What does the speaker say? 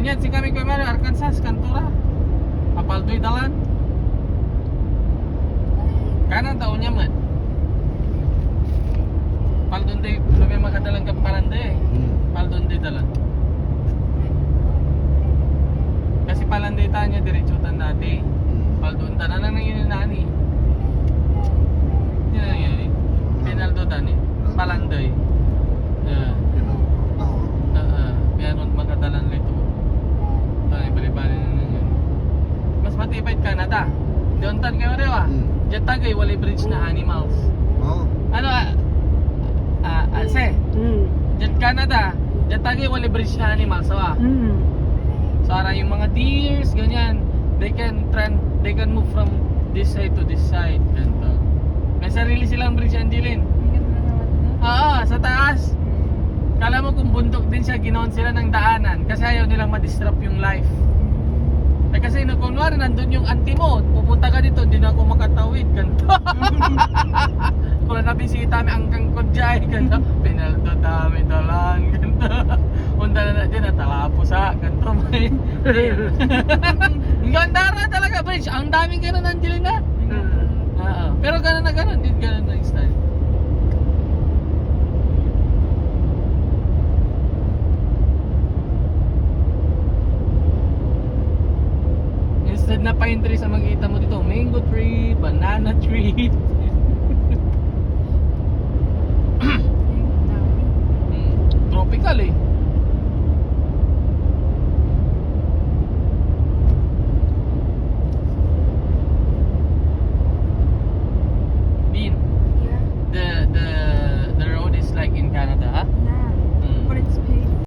Ganyan si kami Kuya Mario, Arkansas, Kantura. Apaldoy dalan. Kanan taon niya man. Paldon day, lubi makadalang kapalanday. Paldon day dalan. Kasi palanday tayo niya, diretsutan dati. Paldon tanan lang yun nani. Yun na yun. Pinaldo tani. Palanday. Kaya nung makadalan rito. Tayo bali-bali na yun. Mas matibay Canada. Doon tan kayo rin Diyan tagay, wali bridge na animals. Ano Ase? Diyan Canada, diyan tagay, wali bridge na animals. So yung mga deers, ganyan, they can move from this side to this side. Ganito. May sarili silang bridge ang dilin. Sa taas. Kala mo kung bundok din siya, ginawan sila ng daanan kasi ayaw nilang ma-disrupt yung life. Kasi kunwari nandun yung auntie mo, pupunta ka dito, hindi na ako makatawid. Ganito. Kung nabisita mi ang kangkodyay, ganito. Pinaldo dami dalang, ganito. Unda na dyan, natalapos ganito may. Ang ganda na talaga, bridge. Ang daming gano'n nandiyan na. Pero gano'n na gano'n, din gano'n na yung style. Instead na pine trees ang makikita mo dito, mango tree, banana tree.